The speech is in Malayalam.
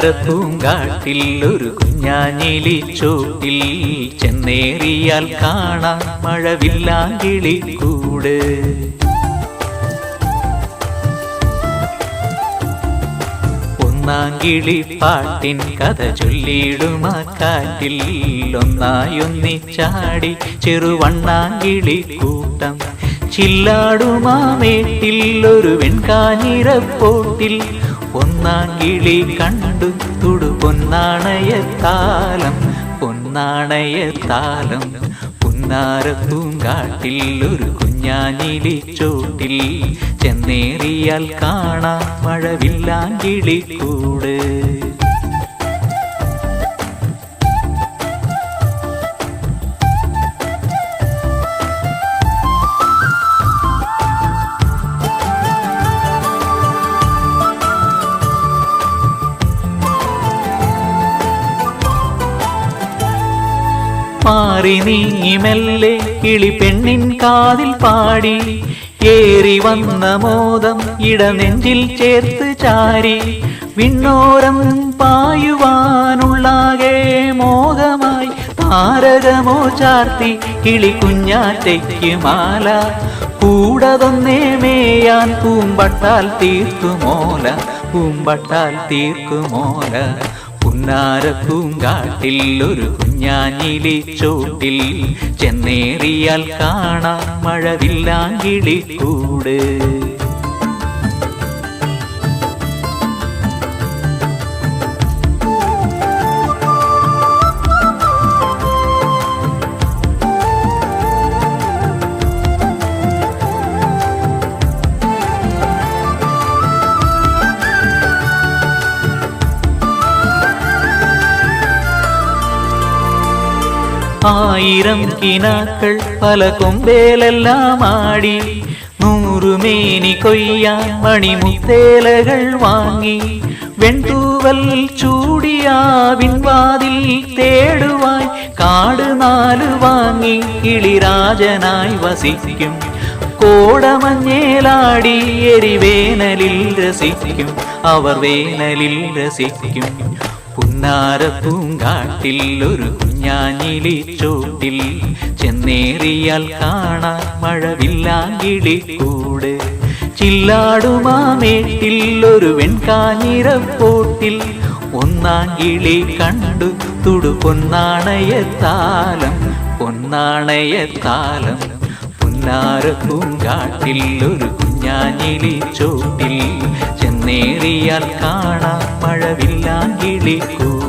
പുന്നാരപ്പൂങ്കാട്ടിൽ ഒരു കുഞ്ഞാഞ്ഞിലി ചോട്ടിൽ ചെന്നേറിയാൽ കാണാം മഴവില്ലാങ്കിളി കൂട്. ഒന്നാങ്കിളി പാട്ടിൻ കഥ ചൊല്ലിയിടുമാ കാറ്റിൽ ഒന്നായൊന്നിച്ചാടി ചെറുവണ്ണാങ്കിളി കൂട്ടം. ചില്ലാടുമാമേട്ടിൽ ഒരു വെൺകാഞ്ഞിരപ്പോട്ടിൽ ഒന്നാങ്കിളി കണ്ടു തുടു പൊന്നാണയത്താലം പൊന്നാണയത്താലം. പുന്നാരപ്പൂങ്കാട്ടിൽ ഒരു കുഞ്ഞാഞ്ഞിലി ചോട്ടിൽ ചെന്നേറിയാൽ കാണാം മഴവില്ലാങ്കിളി കൂട്. മാറി നീങ്ങി മെല്ലെ കിളി പെണ്ണിൻ കാതിൽ പാടി ഏറി വന്ന മോദം ഇടനെഞ്ചിൽ ചേർത്ത് ചാരി. വിണ്ണോരം പായുവാനുള്ളാകെ മോഹമായി താരകമോ ചാർത്തി കിളി കുഞ്ഞാറ്റയ്ക്ക് മാല. കൂടതൊന്നേ മേയാൻ പൂമ്പട്ടാൽ തീർക്കുമോല പൂമ്പട്ടാൽ തീർക്കുമോല. പുന്നാരപ്പൂങ്കാട്ടിൽ ഒരു കുഞ്ഞാഞ്ഞിലി ചോട്ടിൽ ചെന്നേറിയാൽ കാണാം മഴവില്ലാങ്കിളി കൂട്. ആയിരം കിനാക്കൾ പല കൊമ്പേലെല്ലാം ആടി 100 മേനി കൊയ്യാൻ മണിമുത്തേലകൾ വാങ്ങി. വെൺതൂവൽ ചൂടിയാ വിൺവാതിൽ തേടുവാൻ കാട് 4 വാങ്ങി കിളിരാജനായി വസിക്കും. കോടമഞ്ഞേലാടി എരിവേനലിൽ രസിക്കും അവർ വേനലിൽ രസിക്കും. പുന്നാരപ്പൂങ്കാട്ടിൽ ഒരു കുഞ്ഞാഞ്ഞിലി ചോട്ടിൽ ചെന്നേറിയാൽ കാണാം മഴവില്ലാങ്കിളി കൂട്. ചില്ലാടുമാമേട്ടിൽ ഒരു വെൺകാഞ്ഞിരപ്പോട്ടിൽ ഒന്നാങ്കിളി കണ്ടു തുടു പൊന്നാണയത്താലം പൊന്നാണയത്താലം. പുന്നാരപ്പൂങ്കാട്ടിൽ ഒരു കുഞ്ഞാഞ്ഞിലി ചോട്ടിൽ ചെന്നേറിയാൽ കാണാം മഴവില്ലാങ്കിളി കൂട്.